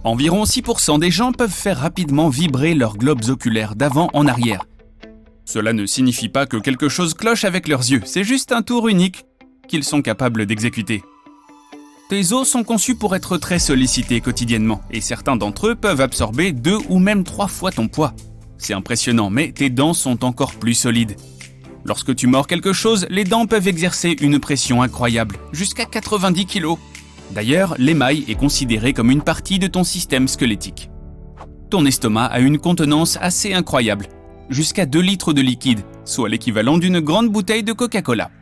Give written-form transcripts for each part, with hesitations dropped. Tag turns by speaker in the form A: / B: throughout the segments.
A: Environ 6% des gens peuvent faire rapidement vibrer leurs globes oculaires d'avant en arrière. Cela ne signifie pas que quelque chose cloche avec leurs yeux, c'est juste un tour unique qu'ils sont capables d'exécuter. Tes os sont conçus pour être très sollicités quotidiennement, et certains d'entre eux peuvent absorber 2 ou même 3 fois ton poids. C'est impressionnant, mais tes dents sont encore plus solides. Lorsque tu mords quelque chose, les dents peuvent exercer une pression incroyable, jusqu'à 90 kg. D'ailleurs, l'émail est considéré comme une partie de ton système squelettique. Ton estomac a une contenance assez incroyable, jusqu'à 2 litres de liquide, soit l'équivalent d'une grande bouteille de Coca-Cola.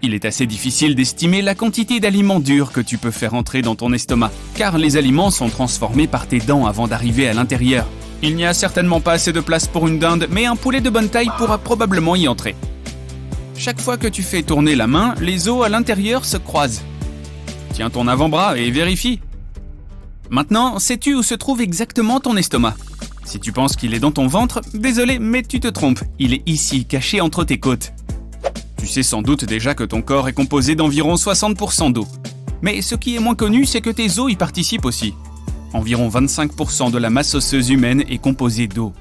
A: Il est assez difficile d'estimer la quantité d'aliments durs que tu peux faire entrer dans ton estomac, car les aliments sont transformés par tes dents avant d'arriver à l'intérieur. Il n'y a certainement pas assez de place pour une dinde, mais un poulet de bonne taille pourra probablement y entrer. Chaque fois que tu fais tourner la main, les os à l'intérieur se croisent. Tiens ton avant-bras et vérifie. Maintenant, sais-tu où se trouve exactement ton estomac ? Si tu penses qu'il est dans ton ventre, désolé, mais tu te trompes. Il est ici, caché entre tes côtes. Tu sais sans doute déjà que ton corps est composé d'environ 60% d'eau. Mais ce qui est moins connu, c'est que tes os y participent aussi. Environ 25% de la masse osseuse humaine est composée d'eau.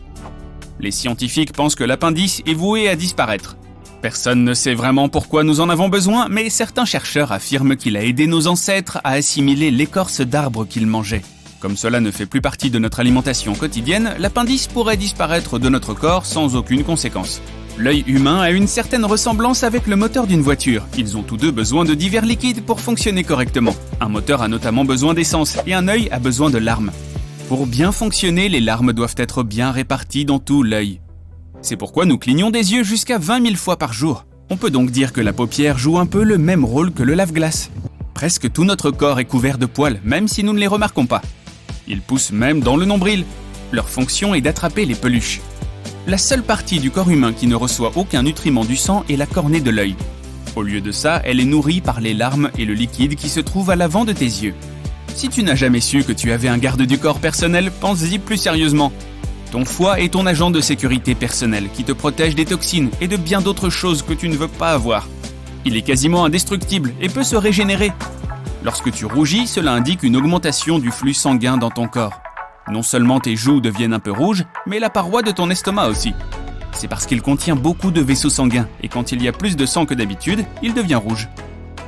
A: Les scientifiques pensent que l'appendice est voué à disparaître. Personne ne sait vraiment pourquoi nous en avons besoin, mais certains chercheurs affirment qu'il a aidé nos ancêtres à assimiler l'écorce d'arbres qu'ils mangeaient. Comme cela ne fait plus partie de notre alimentation quotidienne, l'appendice pourrait disparaître de notre corps sans aucune conséquence. L'œil humain a une certaine ressemblance avec le moteur d'une voiture. Ils ont tous deux besoin de divers liquides pour fonctionner correctement. Un moteur a notamment besoin d'essence et un œil a besoin de larmes. Pour bien fonctionner, les larmes doivent être bien réparties dans tout l'œil. C'est pourquoi nous clignons des yeux jusqu'à 20 000 fois par jour. On peut donc dire que la paupière joue un peu le même rôle que le lave-glace. Presque tout notre corps est couvert de poils, même si nous ne les remarquons pas. Ils poussent même dans le nombril. Leur fonction est d'attraper les peluches. La seule partie du corps humain qui ne reçoit aucun nutriment du sang est la cornée de l'œil. Au lieu de ça, elle est nourrie par les larmes et le liquide qui se trouve à l'avant de tes yeux. Si tu n'as jamais su que tu avais un garde du corps personnel, pense-y plus sérieusement. Ton foie est ton agent de sécurité personnel qui te protège des toxines et de bien d'autres choses que tu ne veux pas avoir. Il est quasiment indestructible et peut se régénérer. Lorsque tu rougis, cela indique une augmentation du flux sanguin dans ton corps. Non seulement tes joues deviennent un peu rouges, mais la paroi de ton estomac aussi. C'est parce qu'il contient beaucoup de vaisseaux sanguins et quand il y a plus de sang que d'habitude, il devient rouge.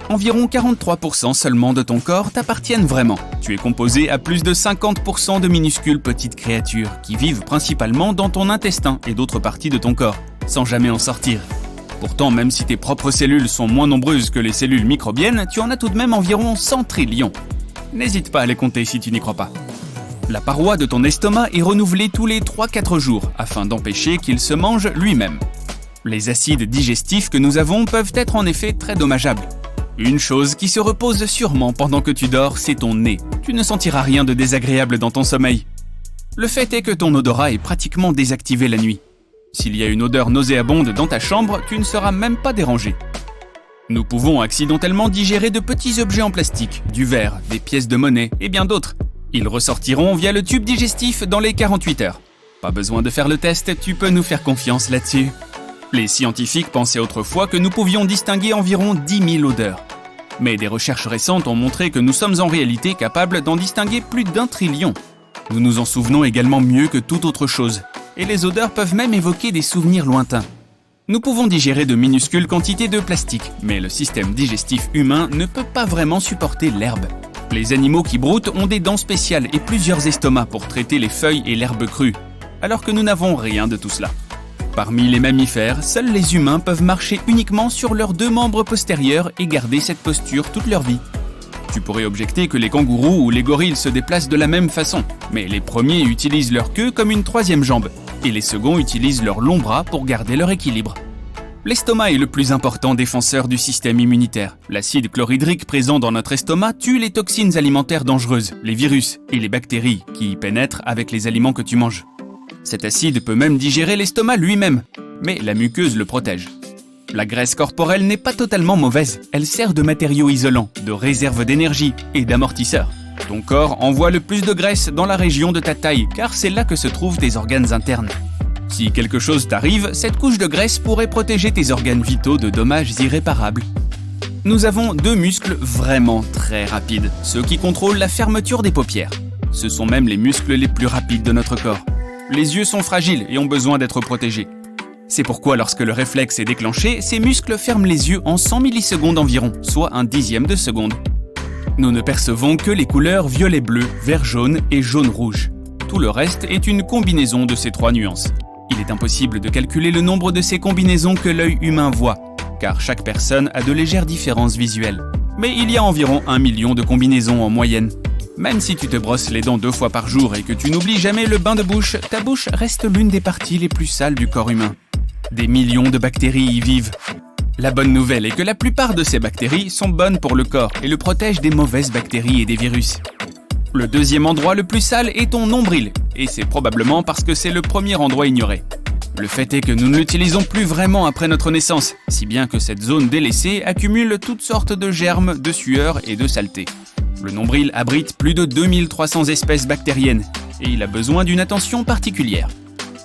A: Environ 43% seulement de ton corps t'appartiennent vraiment. Tu es composé à plus de 50% de minuscules petites créatures qui vivent principalement dans ton intestin et d'autres parties de ton corps, sans jamais en sortir. Pourtant, même si tes propres cellules sont moins nombreuses que les cellules microbiennes, tu en as tout de même environ 100 trillions. N'hésite pas à les compter si tu n'y crois pas. La paroi de ton estomac est renouvelée tous les 3-4 jours afin d'empêcher qu'il se mange lui-même. Les acides digestifs que nous avons peuvent être en effet très dommageables. Une chose qui se repose sûrement pendant que tu dors, c'est ton nez. Tu ne sentiras rien de désagréable dans ton sommeil. Le fait est que ton odorat est pratiquement désactivé la nuit. S'il y a une odeur nauséabonde dans ta chambre, tu ne seras même pas dérangé. Nous pouvons accidentellement digérer de petits objets en plastique, du verre, des pièces de monnaie et bien d'autres. Ils ressortiront via le tube digestif dans les 48 heures. Pas besoin de faire le test, tu peux nous faire confiance là-dessus. Les scientifiques pensaient autrefois que nous pouvions distinguer environ 10 000 odeurs. Mais des recherches récentes ont montré que nous sommes en réalité capables d'en distinguer plus d'1 trillion. Nous nous en souvenons également mieux que toute autre chose. Et les odeurs peuvent même évoquer des souvenirs lointains. Nous pouvons digérer de minuscules quantités de plastique, mais le système digestif humain ne peut pas vraiment supporter l'herbe. Les animaux qui broutent ont des dents spéciales et plusieurs estomacs pour traiter les feuilles et l'herbe crue, alors que nous n'avons rien de tout cela. Parmi les mammifères, seuls les humains peuvent marcher uniquement sur leurs 2 membres postérieurs et garder cette posture toute leur vie. Tu pourrais objecter que les kangourous ou les gorilles se déplacent de la même façon, mais les premiers utilisent leur queue comme une 3e jambe, et les seconds utilisent leurs longs bras pour garder leur équilibre. L'estomac est le plus important défenseur du système immunitaire. L'acide chlorhydrique présent dans notre estomac tue les toxines alimentaires dangereuses, les virus et les bactéries qui y pénètrent avec les aliments que tu manges. Cet acide peut même digérer l'estomac lui-même, mais la muqueuse le protège. La graisse corporelle n'est pas totalement mauvaise, elle sert de matériau isolant, de réserve d'énergie et d'amortisseur. Ton corps envoie le plus de graisse dans la région de ta taille, car c'est là que se trouvent tes organes internes. Si quelque chose t'arrive, cette couche de graisse pourrait protéger tes organes vitaux de dommages irréparables. Nous avons 2 muscles vraiment très rapides, ceux qui contrôlent la fermeture des paupières. Ce sont même les muscles les plus rapides de notre corps. Les yeux sont fragiles et ont besoin d'être protégés. C'est pourquoi lorsque le réflexe est déclenché, ces muscles ferment les yeux en 100 millisecondes environ, soit un dixième de seconde. Nous ne percevons que les couleurs violet-bleu, vert-jaune et jaune-rouge. Tout le reste est une combinaison de ces trois nuances. Il est impossible de calculer le nombre de ces combinaisons que l'œil humain voit, car chaque personne a de légères différences visuelles. Mais il y a environ 1 million de combinaisons en moyenne. Même si tu te brosses les dents 2 fois par jour et que tu n'oublies jamais le bain de bouche, ta bouche reste l'une des parties les plus sales du corps humain. Des millions de bactéries y vivent. La bonne nouvelle est que la plupart de ces bactéries sont bonnes pour le corps et le protègent des mauvaises bactéries et des virus. Le deuxième endroit le plus sale est ton nombril, et c'est probablement parce que c'est le premier endroit ignoré. Le fait est que nous ne l'utilisons plus vraiment après notre naissance, si bien que cette zone délaissée accumule toutes sortes de germes, de sueur et de saleté. Le nombril abrite plus de 2300 espèces bactériennes, et il a besoin d'une attention particulière.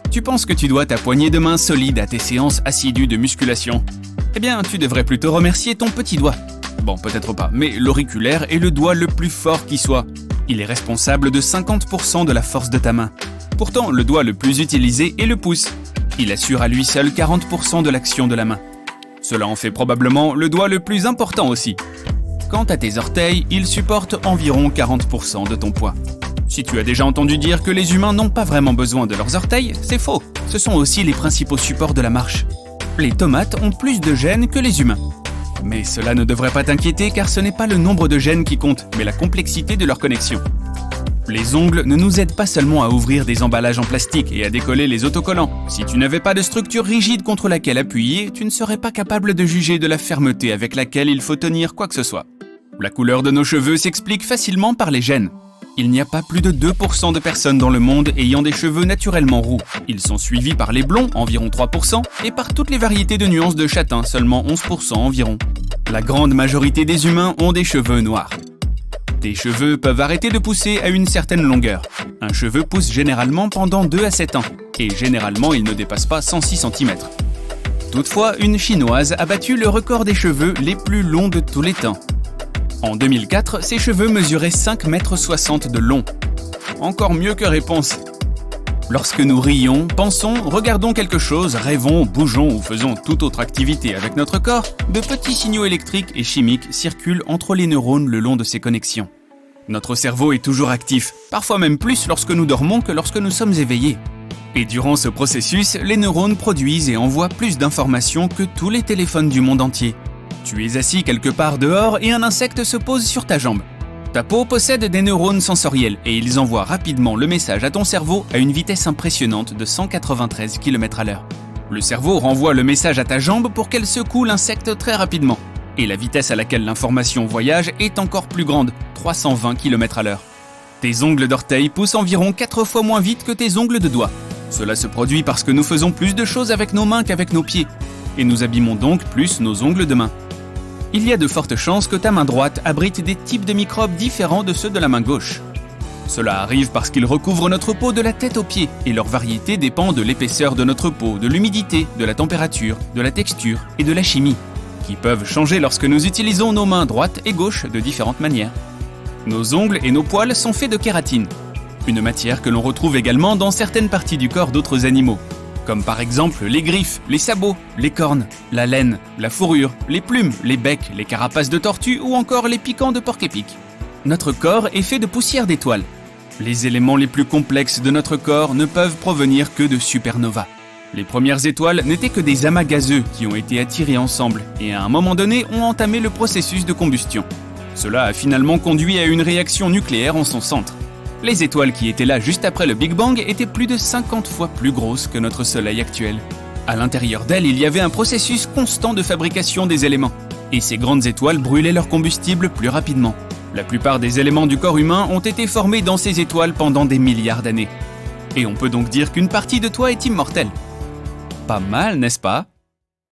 A: Tu penses que tu dois ta poignée de main solide à tes séances assidues de musculation? Eh bien, tu devrais plutôt remercier ton petit doigt. Bon, peut-être pas, mais l'auriculaire est le doigt le plus fort qui soit. Il est responsable de 50% de la force de ta main. Pourtant, le doigt le plus utilisé est le pouce. Il assure à lui seul 40% de l'action de la main. Cela en fait probablement le doigt le plus important aussi. Quant à tes orteils, ils supportent environ 40% de ton poids. Si tu as déjà entendu dire que les humains n'ont pas vraiment besoin de leurs orteils, c'est faux. Ce sont aussi les principaux supports de la marche. Les tomates ont plus de gènes que les humains. Mais cela ne devrait pas t'inquiéter car ce n'est pas le nombre de gènes qui compte, mais la complexité de leur connexion. Les ongles ne nous aident pas seulement à ouvrir des emballages en plastique et à décoller les autocollants. Si tu n'avais pas de structure rigide contre laquelle appuyer, tu ne serais pas capable de juger de la fermeté avec laquelle il faut tenir quoi que ce soit. La couleur de nos cheveux s'explique facilement par les gènes. Il n'y a pas plus de 2% de personnes dans le monde ayant des cheveux naturellement roux. Ils sont suivis par les blonds, environ 3%, et par toutes les variétés de nuances de châtain, seulement 11% environ. La grande majorité des humains ont des cheveux noirs. Tes cheveux peuvent arrêter de pousser à une certaine longueur. Un cheveu pousse généralement pendant 2 à 7 ans, et généralement il ne dépasse pas 106 cm. Toutefois, une Chinoise a battu le record des cheveux les plus longs de tous les temps. En 2004, ses cheveux mesuraient 5,60 m de long. Encore mieux que réponse. Lorsque nous rions, pensons, regardons quelque chose, rêvons, bougeons ou faisons toute autre activité avec notre corps, de petits signaux électriques et chimiques circulent entre les neurones le long de ces connexions. Notre cerveau est toujours actif, parfois même plus lorsque nous dormons que lorsque nous sommes éveillés. Et durant ce processus, les neurones produisent et envoient plus d'informations que tous les téléphones du monde entier. Tu es assis quelque part dehors et un insecte se pose sur ta jambe. Ta peau possède des neurones sensoriels et ils envoient rapidement le message à ton cerveau à une vitesse impressionnante de 193 km/h. Le cerveau renvoie le message à ta jambe pour qu'elle secoue l'insecte très rapidement. Et la vitesse à laquelle l'information voyage est encore plus grande, 320 km/h. Tes ongles d'orteil poussent environ 4 fois moins vite que tes ongles de doigts. Cela se produit parce que nous faisons plus de choses avec nos mains qu'avec nos pieds. Et nous abîmons donc plus nos ongles de main. Il y a de fortes chances que ta main droite abrite des types de microbes différents de ceux de la main gauche. Cela arrive parce qu'ils recouvrent notre peau de la tête aux pieds et leur variété dépend de l'épaisseur de notre peau, de l'humidité, de la température, de la texture et de la chimie, qui peuvent changer lorsque nous utilisons nos mains droite et gauche de différentes manières. Nos ongles et nos poils sont faits de kératine, une matière que l'on retrouve également dans certaines parties du corps d'autres animaux, comme par exemple les griffes, les sabots, les cornes, la laine, la fourrure, les plumes, les becs, les carapaces de tortues ou encore les piquants de porc-épic. Notre corps est fait de poussière d'étoiles. Les éléments les plus complexes de notre corps ne peuvent provenir que de supernovas. Les premières étoiles n'étaient que des amas gazeux qui ont été attirés ensemble et à un moment donné ont entamé le processus de combustion. Cela a finalement conduit à une réaction nucléaire en son centre. Les étoiles qui étaient là juste après le Big Bang étaient plus de 50 fois plus grosses que notre Soleil actuel. À l'intérieur d'elles, il y avait un processus constant de fabrication des éléments. Et ces grandes étoiles brûlaient leur combustible plus rapidement. La plupart des éléments du corps humain ont été formés dans ces étoiles pendant des milliards d'années. Et on peut donc dire qu'une partie de toi est immortelle. Pas mal, n'est-ce pas ?